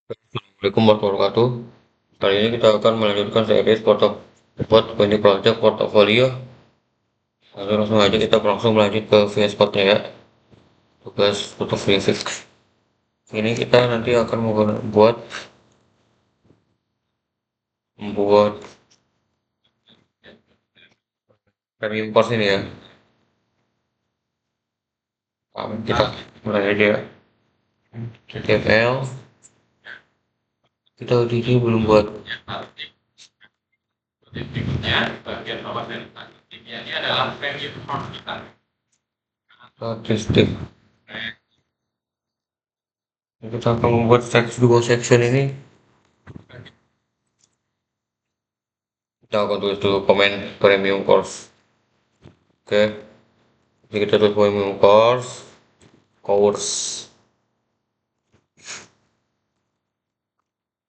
Assalamualaikum warahmatullahi wabarakatuh. Kali ini kita akan melanjutkan series foto buat ini project portofolio. Langsung aja kita langsung melanjut ke VS Code ya. Tugas foto graphic. Ini kita nanti akan membuat premium course ini ya. Kita mulai aja ya. HTML. Kita di sini belum buat Berikutnya, bagian bawah dari timnya ini adalah premium course kita. statistik. Kita akan membuat dua section ini. Kita akan tulis dulu komen premium course. Oke. Jadi kita tulis premium course.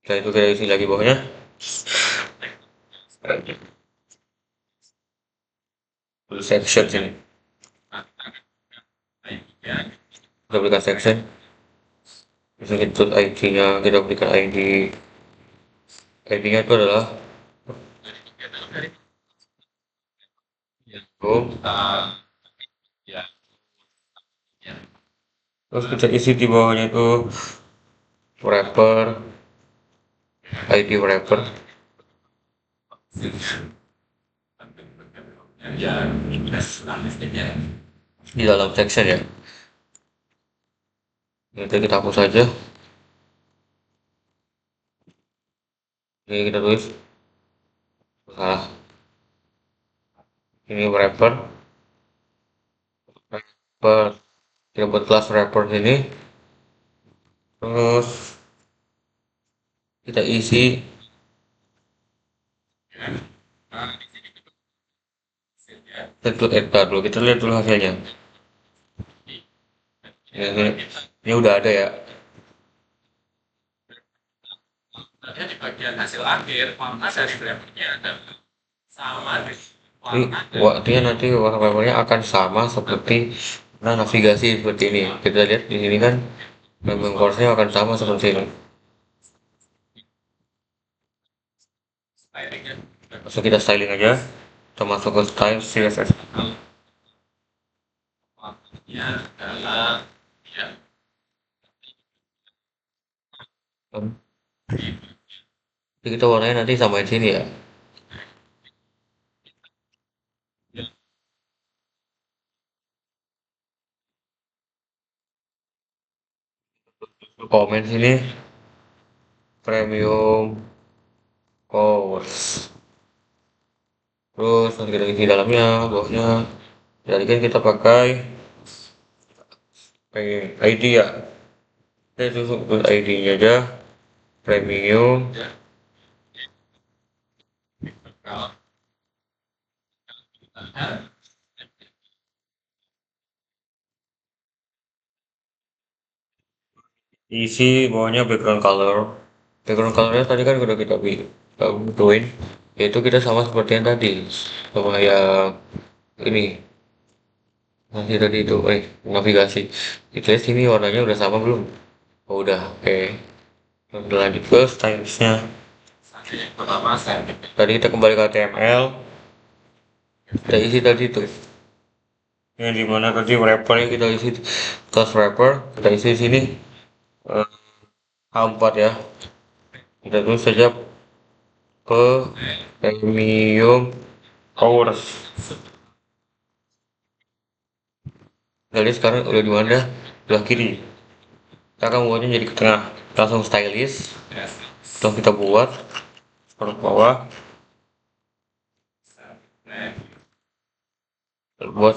Setelah itu kita isi lagi bawahnya. Full section sini. Kita berikan section. Bisa kita tulis ID-nya, kita berikan ID. ID-nya itu adalah terus kita isi di bawahnya itu wrapper, ID wrapper. Di dalam section ya. Itu kita hapus saja. Ini kita tulis salah. Ini wrapper. Kita buat kelas wrapper sini. Terus kita isi kita dulu, kita lihat dulu hasilnya. Ini udah ada ya. Di bagian hasil akhir, warna dari wrappernya ada sama Artinya nanti warna wrappernya akan sama seperti navigasi seperti ini. Kita lihat di sini kan memang course-nya akan sama seperti ini. Langsung kita styling aja. Kita masuk ke style CSS. Jadi kita warnanya nanti samain sini ya. Komen sini premium course. Terus nanti kita isi dalamnya, bawahnya. Jadi kan kita pakai ID ya. Kita tutup ID-nya aja. Premium. Isi bawahnya background color. Background colornya tadi kan udah kita butuhin. Yaitu kita sama seperti yang tadi. Sama yang ini. Nanti tadi itu, navigasi. Kita lihat sini warnanya udah sama belum? Oh, udah, oke. Kita lanjut ke stylishnya. Tadi kita kembali ke HTML. Kita isi tadi itu. Yang dimana tadi wrapper yang kita isi class wrapper. Kita isi di sini. H4 ya. Kita tulis saja ke premium course. Jadi sekarang udah di mana? Sebelah kiri. Kita akan membuatnya jadi ke tengah. Langsung stylish. Setelah kita buat separuh bawah. Buat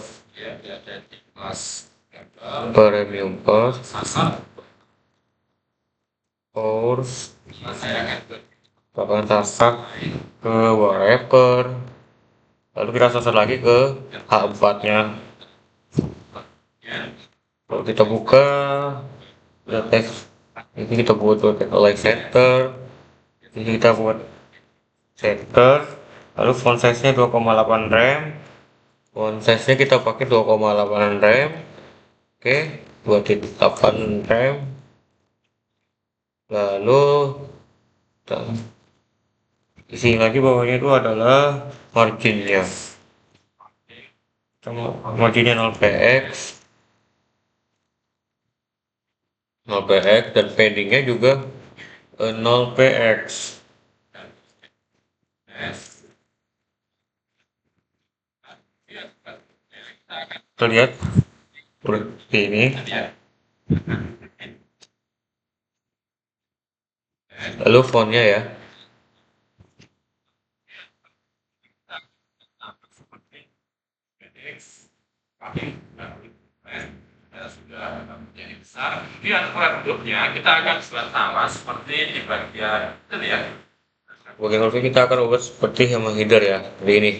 premium course. Bahkan tasak ke wrapper. Lalu kita sasar lagi ke H4 nya. Kalau kita buka ada teks, ini kita buat align center. Ini kita buat center. Lalu font size nya 2,8 rem. Font size nya kita pakai 2,8 rem. Oke, 2,8 rem. Lalu kita isi lagi bawahnya itu adalah marginnya. Marginnya 0px, 0px dan paddingnya juga 0px. Kita lihat seperti ini. Lalu fontnya ya. Sudah menjadi besar. Di antara bentuknya kita akan buat sama seperti di bagian itu ya. Bagian kursi kita akan ubah seperti yang header ya, seperti ini.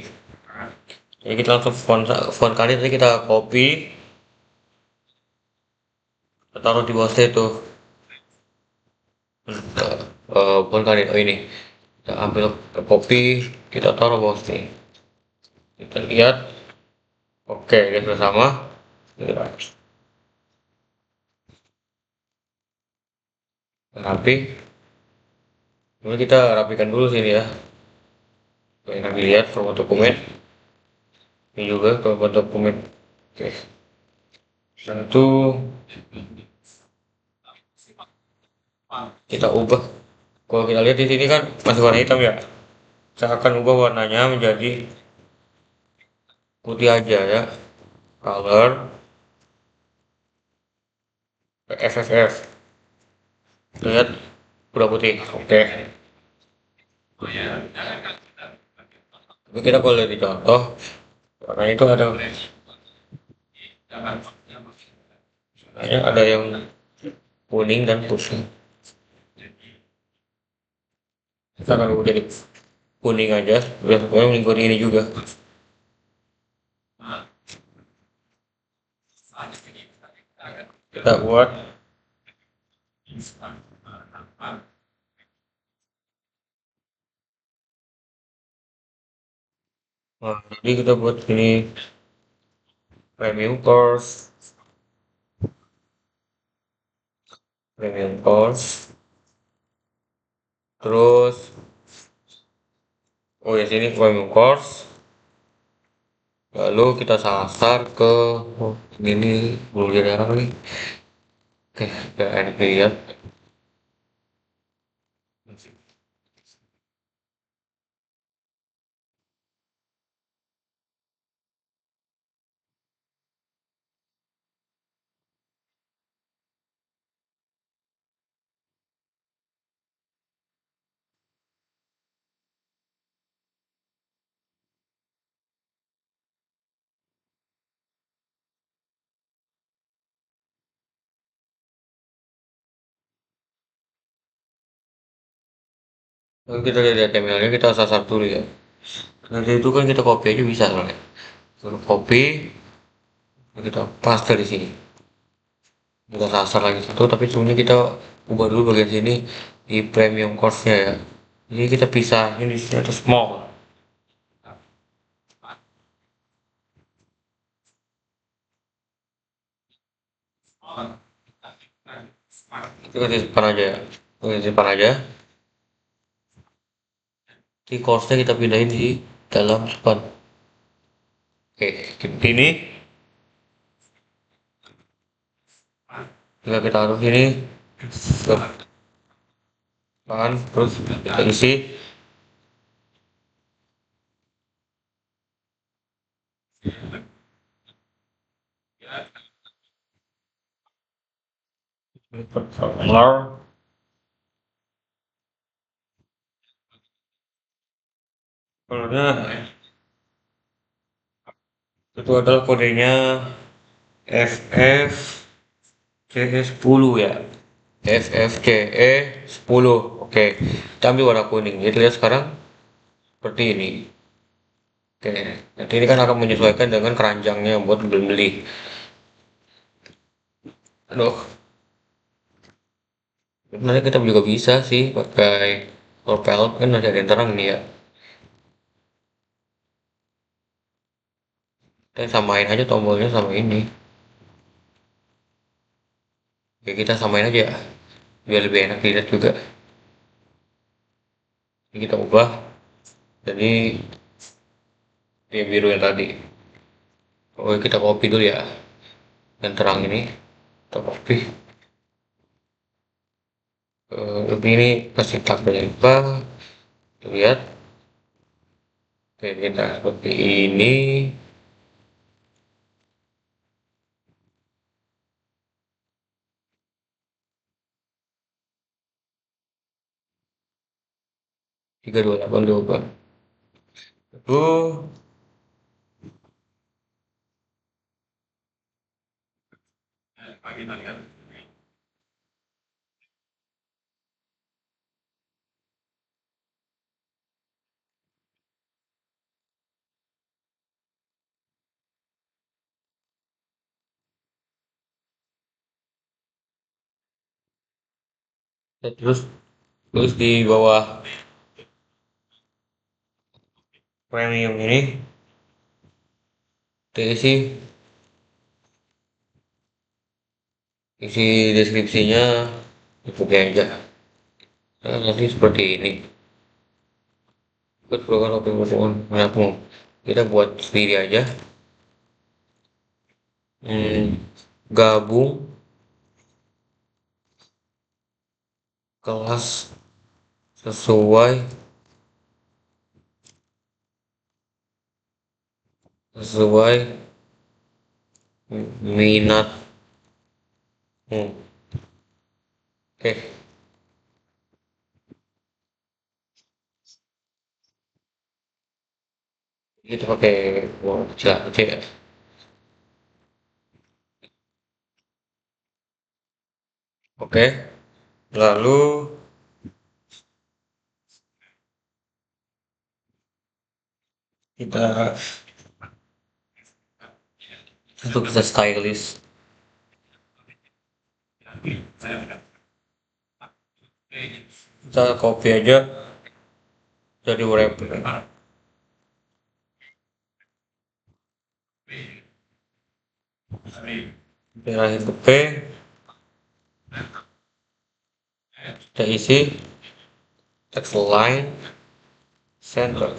Jadi kita langsung font kali tadi kita copy, kita taruh di bawah itu. Font kali oh ini. Kita ambil copy, kita taruh bawah sini. Kita lihat, oke, dia sudah sama. Rapi. Kemudian kita rapikan dulu sini ya. Yang dilihat format dokumen. Ini juga format dokumen. Oke. Tentu kita ubah. Kalau kita lihat di sini kan masih warna hitam ya. Saya akan ubah warnanya menjadi putih aja ya. Color FFF. Lihat udah putih. Oke. Tapi kita kalau lihat di contoh warnanya itu ada yang kuning dan putih. Kita akan ubah jadi kuning aja. Biar mengikuti ini juga. Kita buat jadi kita buat ini premium course terus oh ya sini premium course lalu kita sasar ke ini belum jadi apa nih oke ke NVIDIA lalu kita lihat HTML-nya kita sasar dulu ya nanti itu kan kita copy aja bisa soalnya lalu copy kita paste di sini kita sasar lagi situ tapi sebenarnya kita ubah dulu bagian sini di premium course-nya ya jadi kita pisahin di sini ada small kita simpan aja ya kita simpan aja di course-nya kita pindahin di dalam span oke ini tinggal kita taruh sini kan terus kita isi color colornya itu adalah kodenya FFCE10 ya FFCE10 oke kita ambil warna kuning jadi lihat sekarang seperti ini oke nanti ini kan akan menyesuaikan dengan keranjangnya buat beli aduh sebenarnya kita juga bisa sih pakai torpel kan masih ada yang terang nih ya kita samain aja tombolnya sama ini oke kita samain aja biar lebih enak dilihat juga. Ini kita ubah jadi yang biru yang tadi. Oh, kita copy dulu ya, yang terang ini kita copy. Lebih ini kasih tag apa? Lihat, oke, kita seperti ini. Tiga dua delapan dua. Lalu Pagi tadi kan. terus terus di bawah premium ini kita isi deskripsinya ikuti aja. Nah, nanti seperti ini. Ikut program optimum menabung. Kita buat sendiri aja. Gabung kelas sesuai sesuai minat. Oke, kita pakai uang kecil aja ya. Oke, lalu kita untuk bisa stylish. Kita copy aja jadi wrapper. Terakhir ke P, kita isi text line center.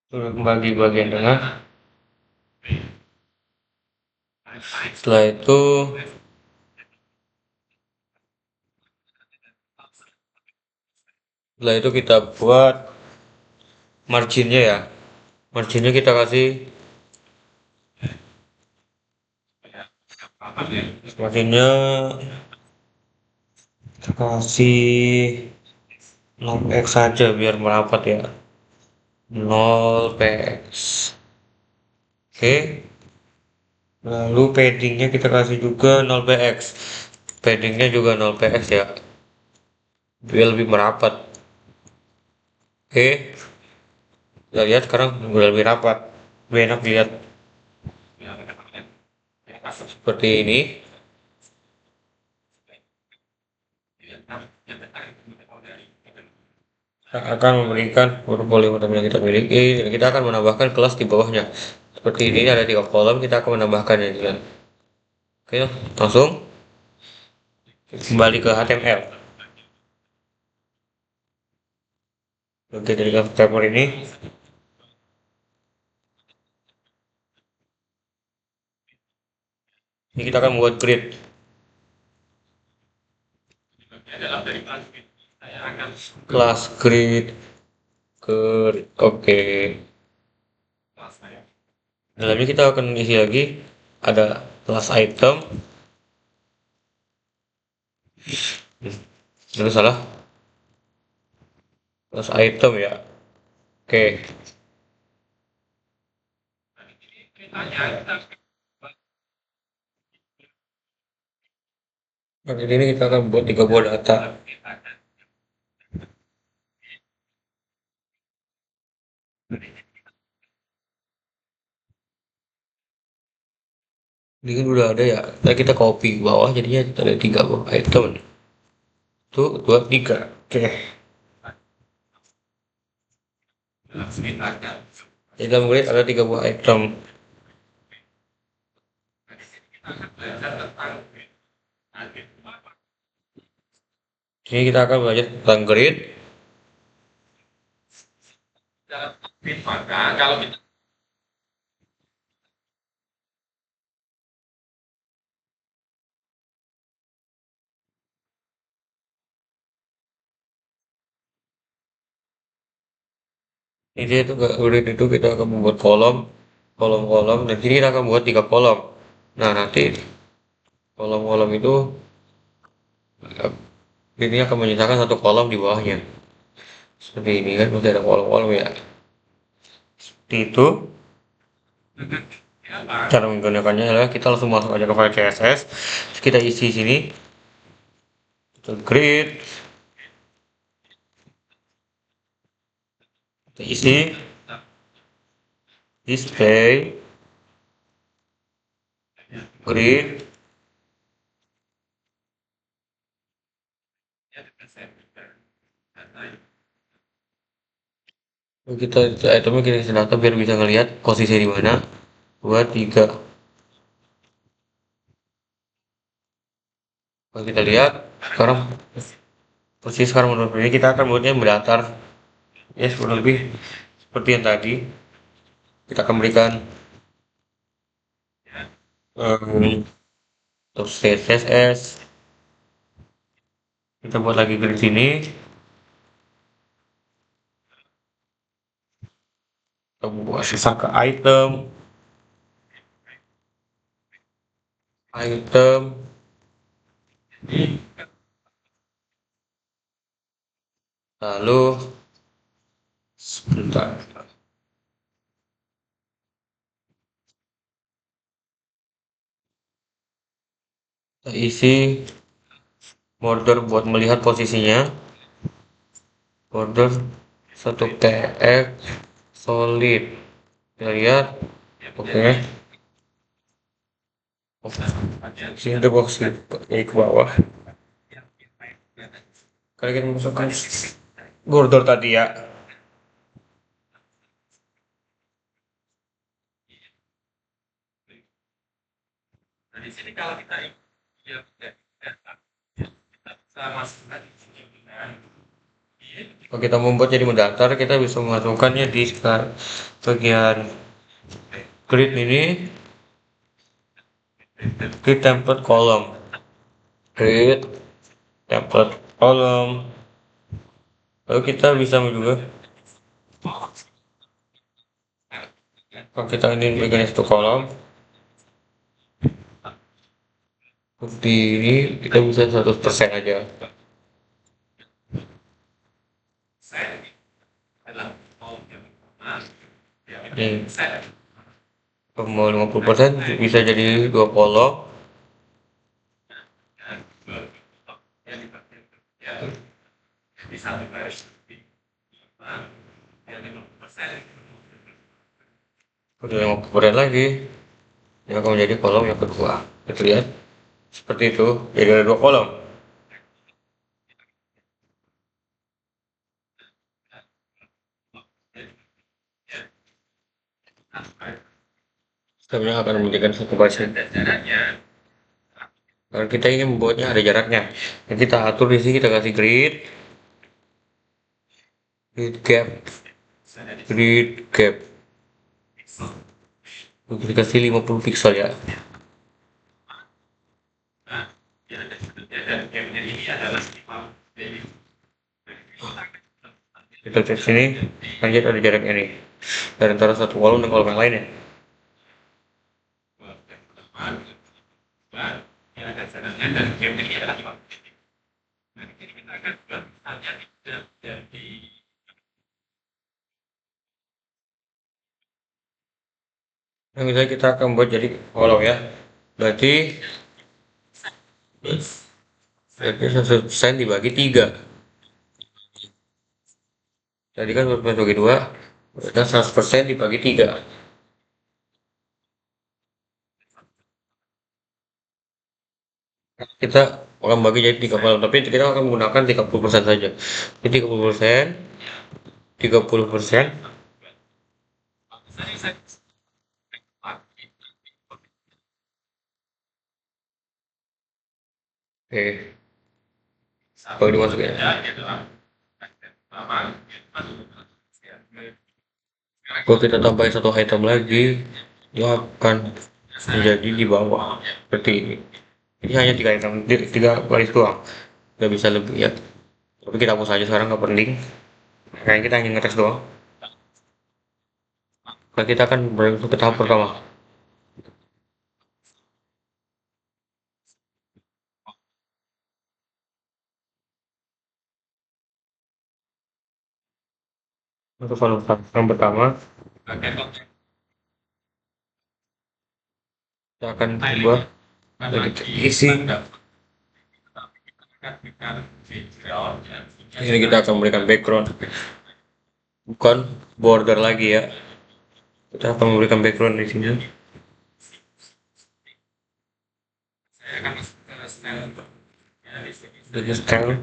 Sudah membagi bagian tengah. Setelah itu kita buat marginnya ya. Marginnya kita kasih marginnya kita kasih 0x saja biar merapat ya. 0px. Oke. Lalu paddingnya kita kasih juga 0px. Paddingnya juga 0px ya. Biar lebih merapat. Oke. Kita lihat sekarang udah lebih rapat. Lebih enak lihat seperti ini. Kita akan memberikan portfolio yang kita miliki dan kita akan menambahkan kelas di bawahnya. Seperti ini ada 3 kolom, kita akan menambahkannya juga. Oke, langsung kembali ke HTML. Oke, dari HTML ini kita akan membuat grid. Kelas grid oke. Dalamnya kita akan isi lagi ada kelas item. Terus salah kelas item ya. Oke. Nah, ini kita akan buat 3 buah data. Ini kan udah ada ya. Nah, kita copy ke bawah jadinya ada 3 buah item. 1, 2, 3. Oke. Langsung kita Di dalam grid ada 3 buah item. kita akan belajar tentang agen. Ini kita akan belajar tentang grid. Dalam agen, maka kalau kita Ini itu grid itu kita akan membuat kolom-kolom, dan sini kita akan membuat 3 kolom. Nah, nanti kolom-kolom itu ini akan menyisakan satu kolom di bawahnya. Seperti ini kan, masih ada kolom-kolom ya. Seperti itu. apa? Cara menggunakannya adalah kita langsung masuk aja ke file CSS. Terus kita isi sini. Kita grid. Kita isi display grid. Kita itemnya kita isi data biar bisa ngelihat posisi di mana. 2, 3. Kalau kita lihat sekarang posisi sekarang menurut ini kita akan buatnya mendatar ya kurang lebih seperti yang tadi. Kita akan berikan untuk CSS. Kita buat lagi grid sini. Kita buat sisa ke item. Lalu sebentar. Kita isi border buat melihat posisinya. Border 1 px solid. Kita lihat. Oke. Sini ada box ini ke bawah. Kali kita masukkan border tadi ya. Nah, di sini kalau kita ya, kita bisa masukkan di sini dengan Kalau kita membuat jadi mendatar, kita bisa memasukkannya di bagian grid ini. Grid template column. Grid template column. Lalu kita bisa juga kalau kita ingin bikin satu kolom seperti ini, kita bisa 100% aja. Nih, kalau mau 50% bisa jadi 2 kolom. Udah 50% lagi, ini akan menjadi kolom yang kedua. Kita lihat seperti itu, jadi ada 2 kolom. Sebenarnya akan menjadikan satu baris. Kalau kita ingin membuatnya ada jaraknya, yang kita atur di sini, kita kasih grid gap, grid gap. Kita kasih 50 pixel ya. Kita cek sini, lanjut ada jaraknya nih dari antara satu kolom dan kolom yang lainnya. Nah, misalnya kita akan buat jadi kolom ya, berarti 100% dibagi 3. Tadi kan 100% bagi 2, berarti 100% dibagi 3. Kita akan bagi jadi 3 kolom, tapi kita akan menggunakan 30% saja. Jadi 30%, 30%, Oke, baru Satu dimasukin. aja gitu lah. Pertama, Kalau kita tambahin satu item lagi, dia akan menjadi di bawah seperti ini. Ini hanya tiga item, tiga baris doang, nggak bisa lebih ya. Tapi kita hapus aja sekarang, nggak penting. Kayaknya kita hanya ngetes doang. Nah, kita akan berlangsung ke tahap pertama. Untuk kalau yang pertama, kita akan coba kita isi. Di sini kita akan memberikan background, bukan border lagi ya. Kita akan memberikan background di sini. Dari style.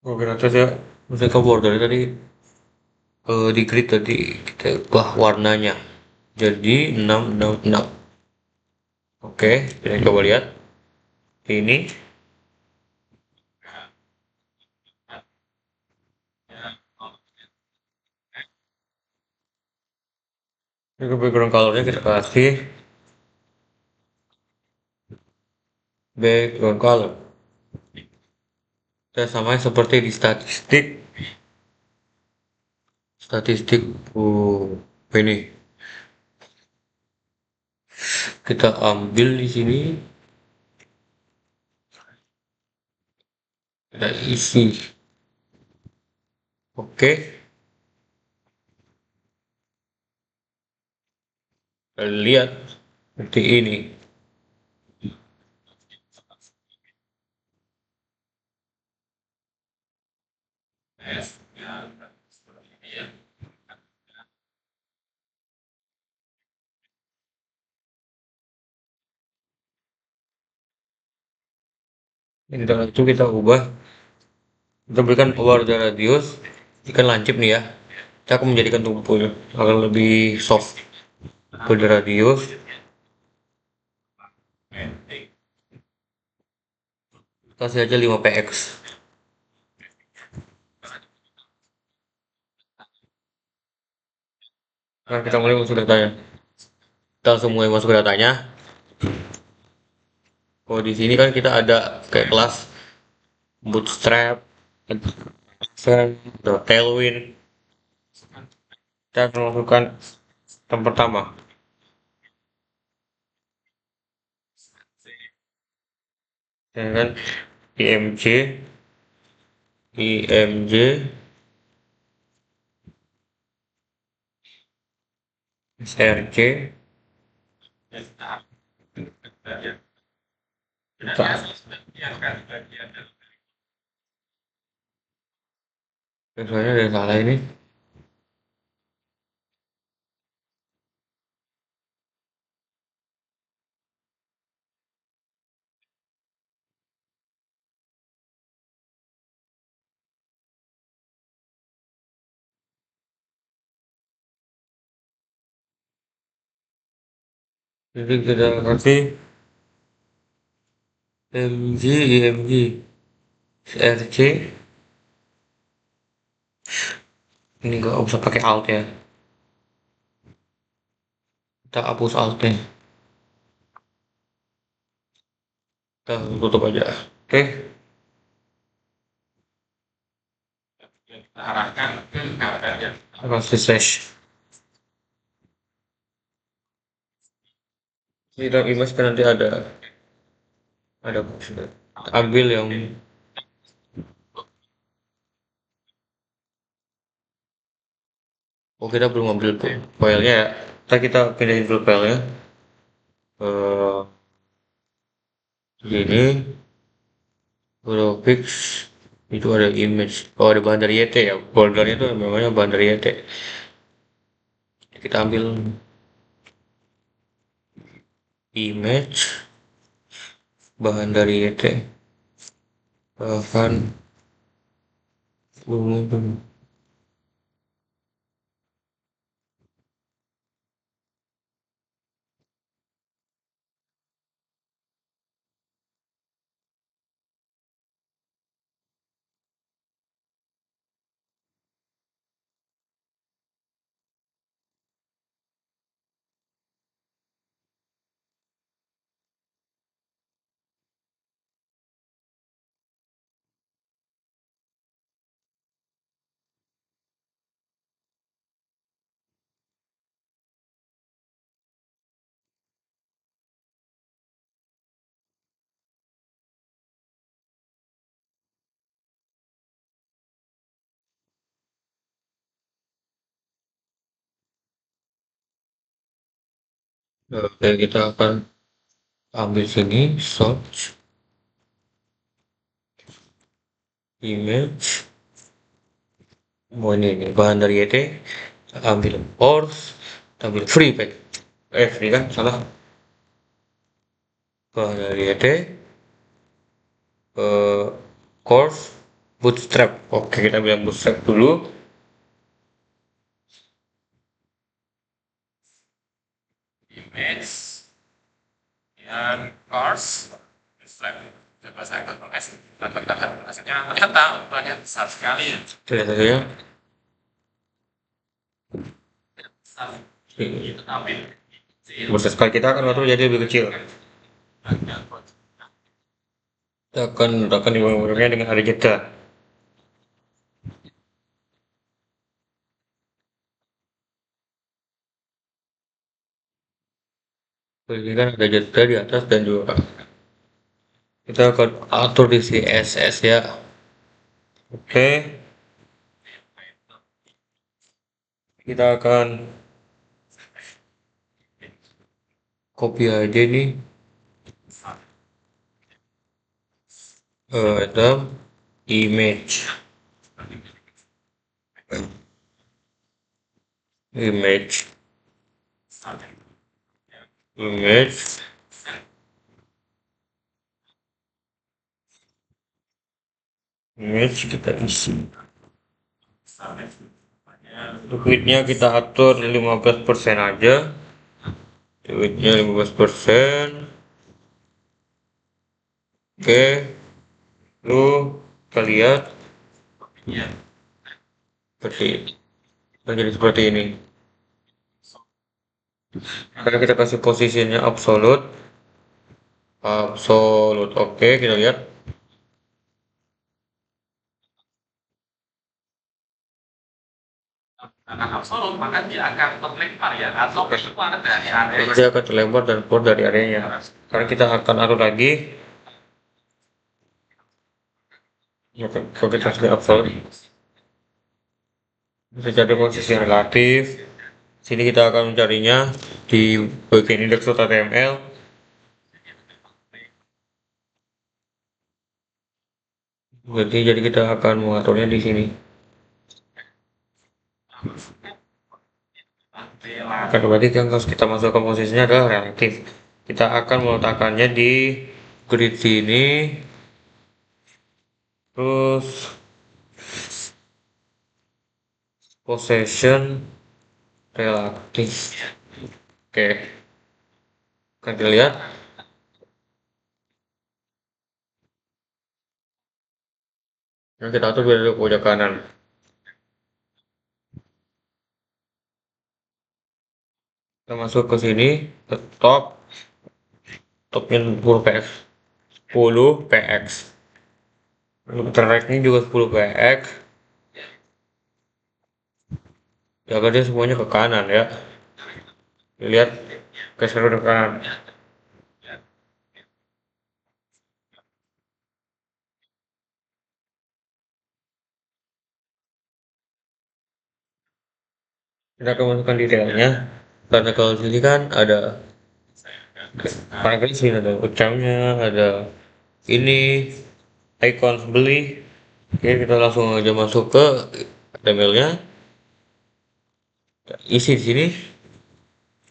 Oke, nanti saya mereka border tadi di grid tadi kita ubah warnanya jadi 666. Oke, kita coba lihat ini. Ini background colornya kita kasih background color. Kita samain seperti di statistik ini. Kita ambil di sini, kita isi. Oke, kita lihat seperti ini. Ini dalam itu kita ubah, kita berikan border radius. Ikan lancip nih ya, kita akan menjadikan tumpul agar lebih soft. Border radius kasih aja 5 px. Nah, kita mulai masuk datanya. Kita langsung mulai masuk ke datanya. Kalau di sini kan kita ada kayak kelas bootstrap, ada tailwind. Kita akan masukkan yang pertama, ya kan, img, img, src. Kita soalnya ada yang salah ini. Jadi kita kasih mg, img, src. Ini nggak usah pakai alt ya, kita hapus altnya, kita tutup aja. Oke, arahkan ke kameranya. kasih slash. Di dalam image kan nanti ada ambil yang, oh kita belum ambil filenya ya. Kita pindahin dulu filenya gini, graphics. Itu ada image, oh ada bahan dari YT ya, foldernya tuh namanya bahan dari YT. Kita ambil image, bahan dari YT, bahan Oke, kita akan ambil sini search image. Oh ini bahan dari YT, ambil course, ambil free pack. Free kan salah. Bahan dari YT, eh, course, bootstrap. Oke, kita bilang bootstrap dulu. Image dan course slide. Coba saya kontrol tanpa kita akan hasilnya ternyata ukurannya besar sekali. Lihat saja ya. Besar. Ini. Ambil. Bootstrap sekali kita akan atur jadi lebih kecil. Kita akan dibangunnya dengan ada jeda. Ini kan ada jeda di atas dan juga kita akan atur di CSS ya. Oke, kita akan copy aja nih item image image image image kita isi. Untuk widthnya kita atur 15% aja. Widthnya 15%. Oke, lu kita lihat jadi seperti ini. Karena kita kasih posisinya absolute. Oke, kita lihat. Karena absolut maka dia akan terlempar ya atau keluar dari area. Dia akan terlempar dan keluar dari areanya. Karena kita akan atur lagi. Kalau kita sudah absolute, bisa jadi posisi relatif. Sini kita akan mencarinya di bagian index.html. Jadi kita akan mengaturnya di sini. Kan berarti yang harus kita masukkan posisinya adalah relatif. Kita akan meletakkannya di grid sini. Terus possession relatif. Oke. Kan kita lihat. Yang kita atur biar di pojok kanan. Kita masuk ke sini, ke topnya 10 px 10 px. Untuk tracknya juga 10 px. Jaga dia semuanya ke kanan ya. Lihat geser ke kanan. Kita akan masukkan detailnya. Karena kalau sini kan ada paling sini ada ucapnya, ada ini icon beli. Oke, kita langsung aja masuk ke emailnya. Isi di sini.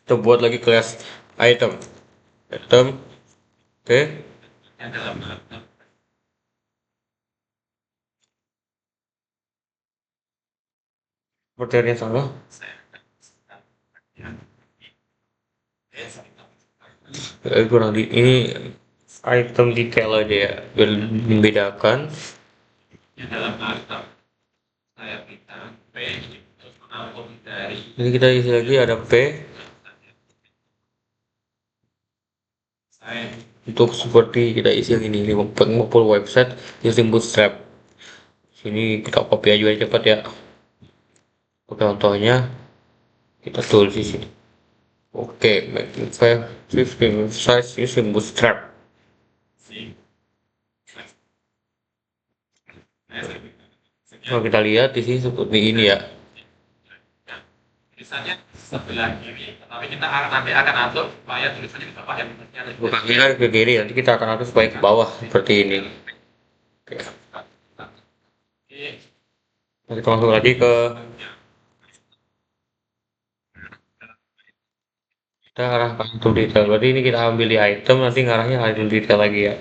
Kita buat lagi kelas item. Oke. Seperti yang salah. Kurang di ini item detail aja ya, biar membedakan. Ini kita isi lagi ada P untuk seperti kita isi yang ini 50 website using Bootstrap. Sini kita copy aja biar cepat ya. Untuk contohnya kita tulis di sini. Oke, make 15 size using Bootstrap. Kalau kita lihat di sini seperti ini ya. sebelah kiri, tapi kita nanti akan atur supaya tulisannya di bawah yang bentuknya lebih Bukan kiri ke kiri, nanti kita akan atur supaya ke bawah seperti ini. Oke. kecil. Nanti kita masuk lagi ke kita arahkan to detail. Berarti ini kita ambil di item, nanti ngarahnya to detail lagi ya.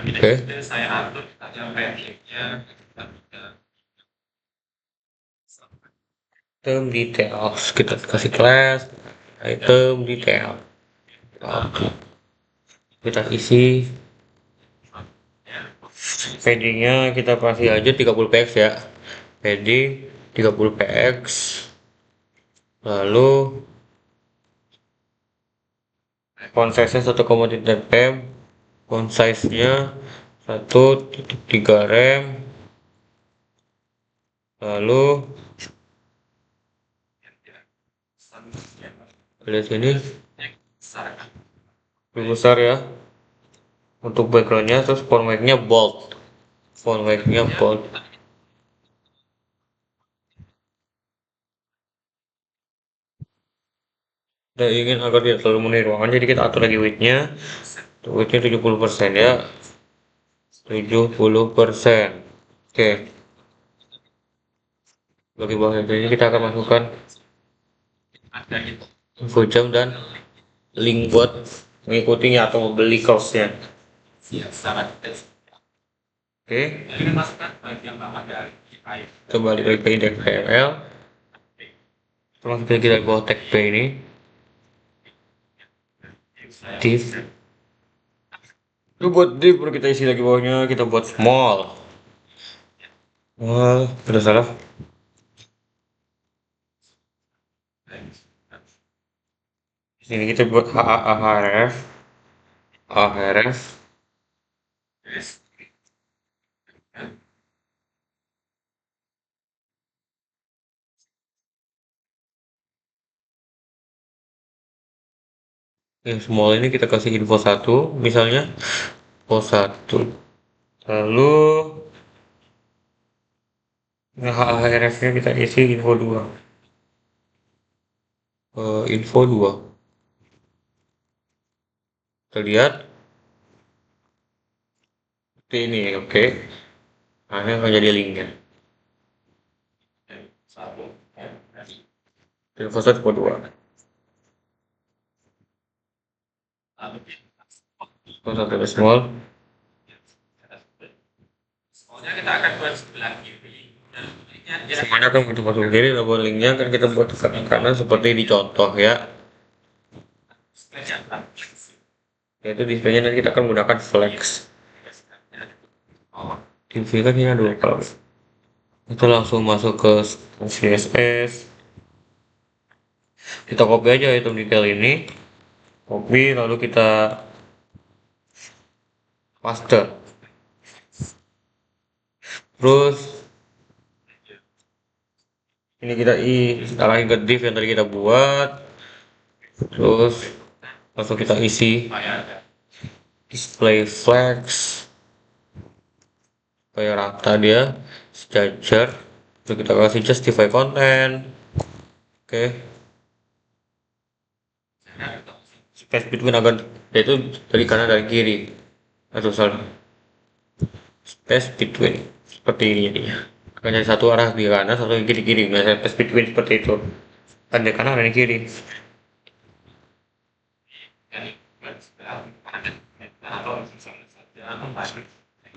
Oke. Saya atur aja pendeknya. Item details, kita kasih class item detail. Oke. Kita isi paddingnya, kita kasih aja 30 px ya. Padding 30 px. Lalu font size-nya 1,3 pm, font size-nya 1.3 rem. Lalu lihat sini lebih besar ya untuk backgroundnya, terus font weight-nya bold, font weight-nya bold. Kita ingin agar tidak terlalu memenuhi ruangan, jadi kita atur lagi weight-nya. Weight-nya 70% ya, 70%. Oke, bagi bawah ini kita akan masukkan info jam dan link buat mengikutinya atau membeli kaosnya. Oke, kembali lagi ke index HTML. Terus kita bawa tag P ini div. Itu buat div, baru kita isi lagi bawahnya, kita buat small. Wah, udah salah. Sini kita buat href yang small ini kita kasih info 1 misalnya, info 1. Lalu href nya kita isi info 2. Info 2 kita lihat seperti ini. Oke, nah ini akan jadi linknya. Info 1 info 2 info 1 small. Soalnya kita akan buat sebelah kiri dan Semuanya kan untuk masuk kiri, double linknya kan kita buat ke kanan seperti di contoh ya. Yaitu displaynya nanti kita akan menggunakan flex. TV kan ini ada kalau kita langsung masuk ke CSS. Kita copy aja item detail ini, copy lalu kita paste. Terus ini kita arahin ke div yang tadi kita buat. Terus langsung kita isi display flex supaya rata dia sejajar. Terus kita kasih justify content. Oke, space between agar yaitu dari kanan dan kiri atau salah, space between seperti ini jadinya akan jadi satu arah di kanan, satu di kiri. Nah, space between seperti itu, ada kanan dan kiri.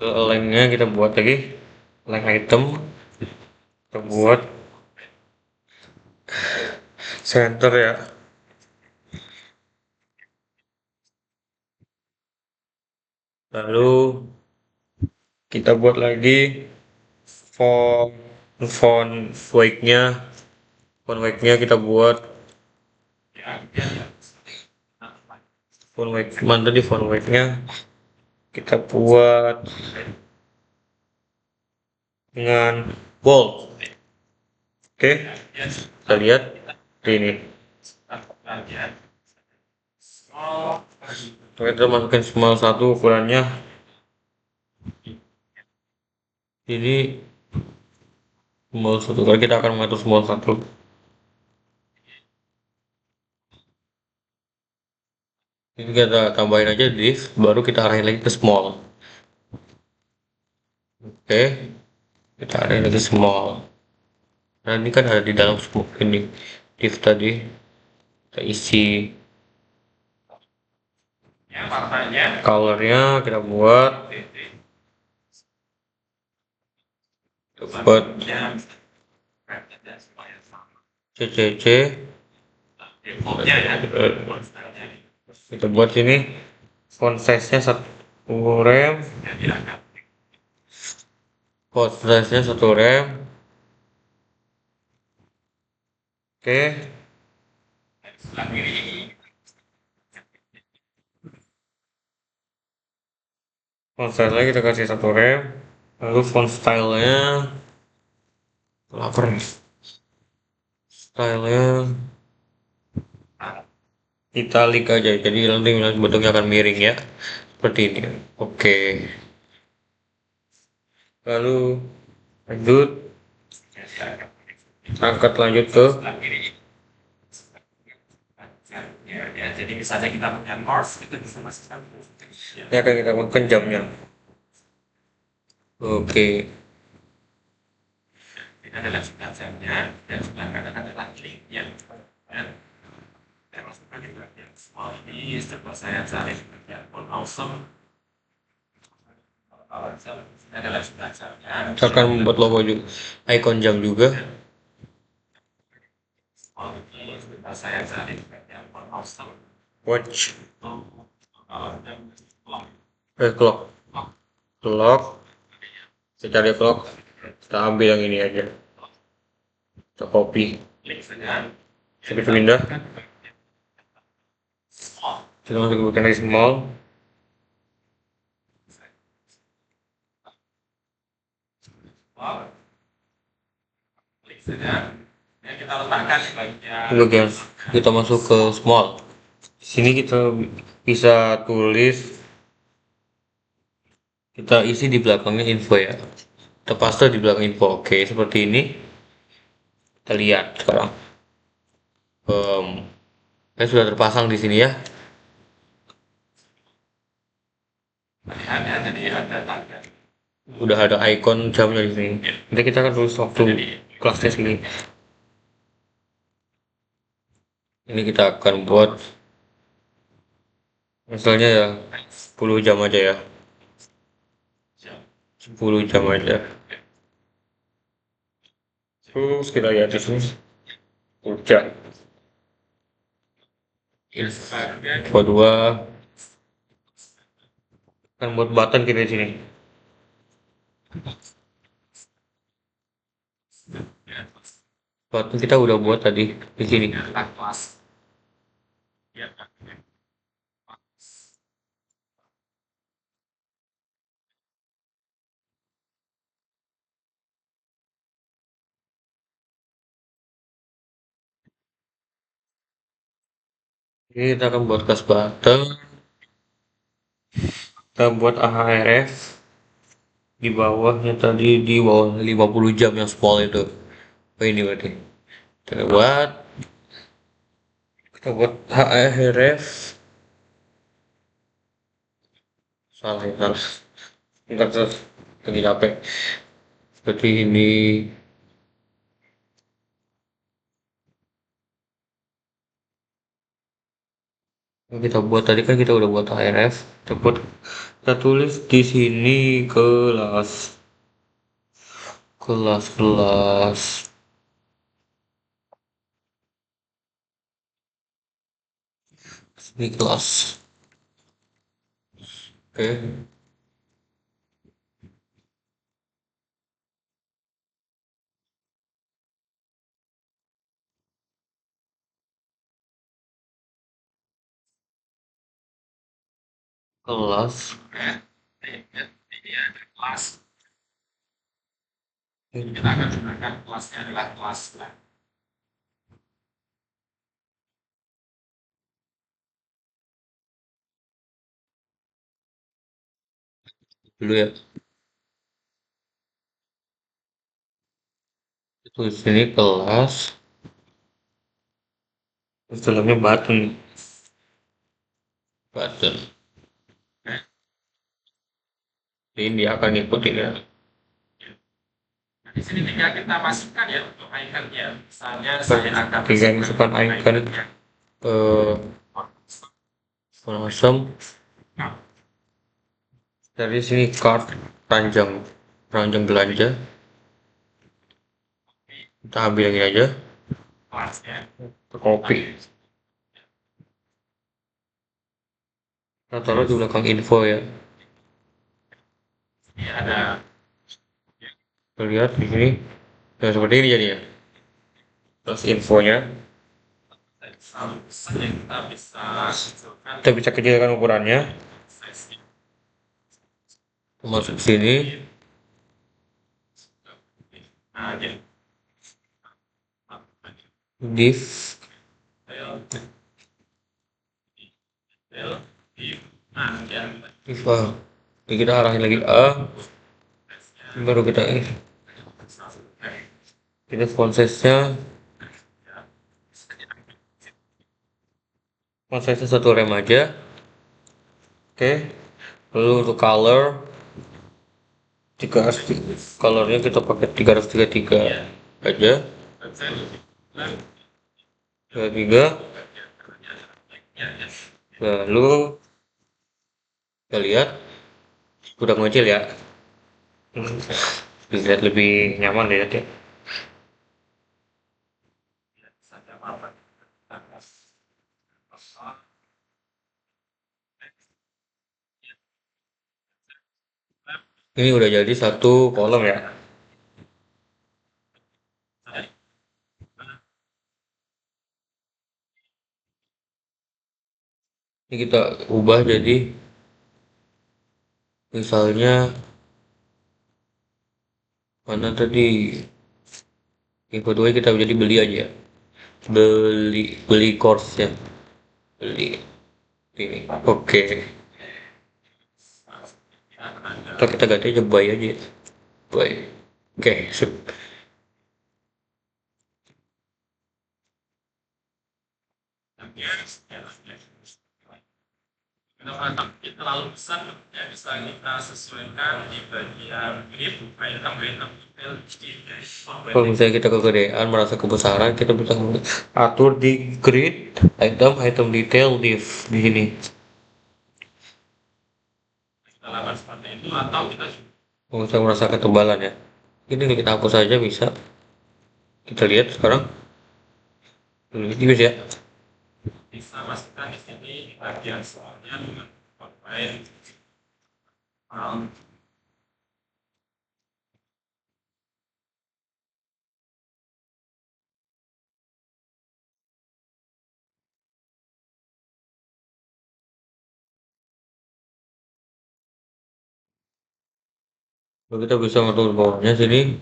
Lengthnya kita buat lagi, length item kita buat center ya. Lalu kita buat lagi font weight-nya kita buat font weight mana tadi, font weight-nya kita buat dengan bold. Oke, kita lihat ini. Kita masukin small 1 ukurannya ini Small satu kali kita akan mengatur small satu. Ini kita tambahin aja div, baru kita arahin lagi ke small. Oke, kita arahin lagi small. Nah ini kan ada di dalam small ini div tadi kita isi Ya, warnanya colornya kita buat ya, CCC defaultnya ya. kita buat sini font size nya 1 rem, font size nya 1 rem. Oke, font size nya kita kasih 1 rem, lalu font style nya lapar nih, style nya italic aja, jadi nanti bentuknya akan miring ya, seperti ini. Oke, lalu lanjut, angkat lanjut ke Ya, jadi misalnya kita punya course itu bisa masukkan ini akan kita masukkan jamnya. Oke, ini adalah sebelah jamnya dan sebelah kanan adalah linknya. Dan saya masukkan di bagian small ini setelah saya cari di bagian on awesome. Ini adalah sebelah jamnya. kita akan membuat logo juga, icon jam juga. Small ini setelah saya cari di bagian on awesome. Watch, Clock. clock, clock. Kita cari clock, kita ambil yang ini aja, kita copy, Klik saja. kita pindah, kita masuk ke bagian dari small. Klik saja. Dan kita letakkan di bagian Bagian kita masuk ke small. Di sini kita bisa tulis, kita isi di belakangnya info ya. Kita paste di belakang info. Oke, seperti ini. Kita lihat sekarang. Saya sudah terpasang di sini ya. pilihannya, jadi ada tanda. Udah ada icon jamnya di sini. Nanti kita akan tulis waktu kelas tes ini. Ini kita akan buat misalnya ya 10 jam aja ya. 10 jam aja. Terus kita lihat di sini. Udah. Info 2 kan buat button kita di sini. Button kita udah buat tadi di sini. Kelas. Ya, Ini kita akan buat kelas button. Kita buat AHRF di bawahnya tadi, di bawah 50 jam yang small itu. Oh ini berarti. Kita buat HRF. Salah ya, salah. Bentar terus lagi capek. Seperti ini. Yang kita buat tadi kan kita udah buat HRF. Kita tulis di sini kelas. Kelas. Ini kelas. Oke. Kelas. ini ada kelas. Kita akan gunakan kelasnya adalah kelas. Dulu ya. Terus ini kelas, terus dalamnya button. Jadi dia akan ngikutin ya. Nah, di sini tinggal kita masukkan ya untuk iconnya. Misalnya saya akan Tinggal masukkan icon langsung dari sini card ranjang belanja. Kita ambil yang ini aja, kelasnya. copy. Kita taruh di belakang info ya. Ini ada Kita lihat di sini. Ya seperti ini jadinya. Terus infonya. kita bisa masukkan Kita bisa kecilkan ukurannya. size-nya. Masuk sini. Nah, jadi Div. nah, ya. Div A. Jadi kita arahin lagi A. Baru kita font size-nya. Font size-nya 1 rem aja. Oke. Lalu untuk color. Colornya kita pakai 333 aja. 33. Lalu kita lihat udah mengecil ya. Dilihat lebih nyaman lihat ya. Ini udah jadi satu kolom ya. Ini kita ubah jadi misalnya mana tadi info 2 kita jadi beli aja. Beli course ya. Beli ini. Oke. Atau kita ganti aja buy aja. Buy. Oke, sip. Tapi terlalu besar ya bisa kita sesuaikan di bagian grid item detail. Kalau misalnya kita kegedean merasa kebesaran, kita bisa atur di grid item detail div di sini. Kita lakukan seperti itu atau kita Kalau saya merasa ketebalan ya, ini kita hapus saja bisa. Kita lihat sekarang. Ini bisa ya. bisa masukkan di sini bagian soalnya dengan baik. Lalu kita bisa ngatur bawahnya sini.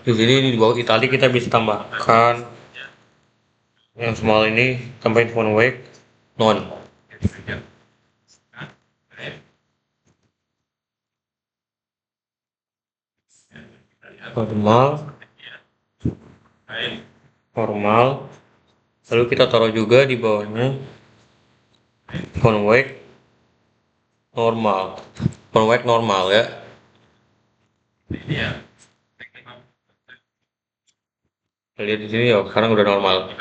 Di sini di bawah itali kita bisa tambahkan yang small ini, tambahin font weight non. Normal. Lalu kita taruh juga di bawahnya font weight normal. Font weight normal ya. Kita lihat di sini ya, sekarang udah normal.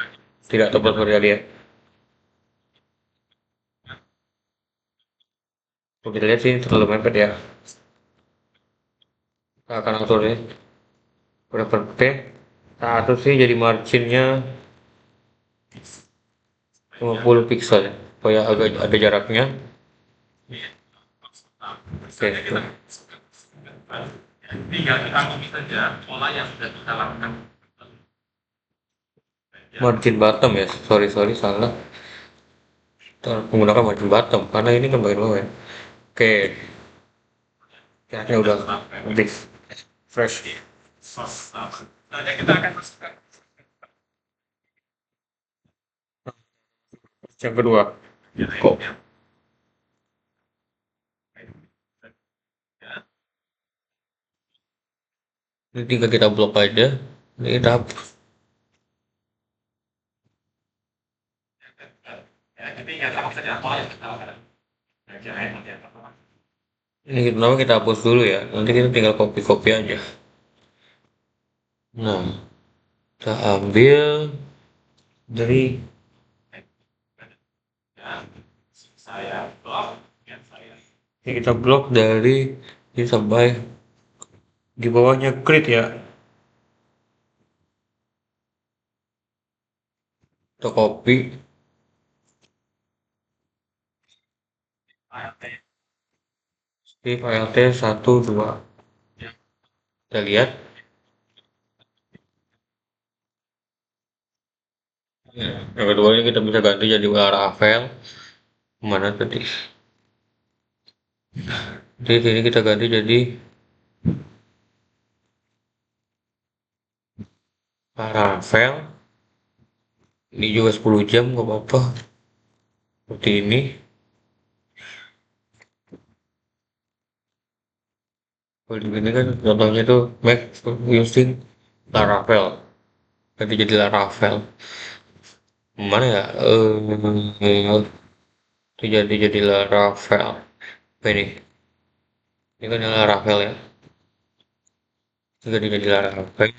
Tidak tebal seperti tadi ya. Kalau kita lihat sini terlalu mepet ya. Kita akan atur ya. Udah perfect. Kita atur sini jadi marginnya 50 pixel ya, supaya agak ada jaraknya. Oke, tuh. Tinggal kita copy saja pola yang sudah kita lakukan. Margin bottom ya, sorry salah. Kita menggunakan margin bottom karena ini kan bagian bawah ya. Oke, kayaknya udah lebih fresh. Nah, kita akan masukkan Yang kedua, Kok ini tinggal kita blok aja. Ini kita hapus. Ini kenapa kita hapus dulu ya. Nanti kita tinggal copy-copy aja. Nah, kita ambil dari ini kita blok dari ini sampai di bawahnya grid ya. Kita copy di file T 12. Kita lihat. Yang kedua ini kita bisa ganti jadi Laravel. Mana tadi? Di sini kita ganti jadi Laravel. Ini juga 10 jam nggak apa-apa. Seperti ini. Kalau di sini kan contohnya tuh Mac using Laravel. Ganti jadi Laravel. Mana ya? Itu jadi Laravel. Apa ini? Ini kan Laravel ya. Itu jadi Laravel.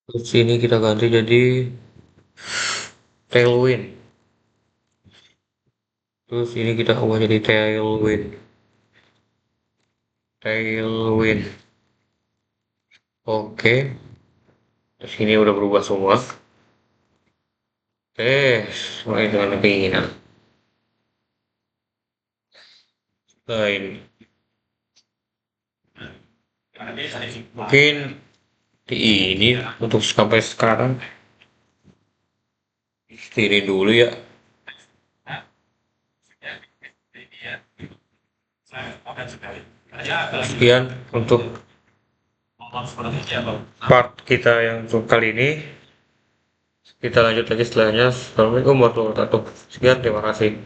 Terus ini kita ganti jadi Tailwind. Terus ini kita ubah jadi Tailwind. Tailwind. Oke. Terus ini udah berubah semua. Sesuai dengan keinginan. Lain. Mungkin di ini untuk sampai sekarang. Ini dulu ya. Sekian untuk part kita yang untuk kali ini. Kita lanjut lagi setelahnya. Assalamualaikum warahmatullahi wabarakatuh. Sekian, terima kasih.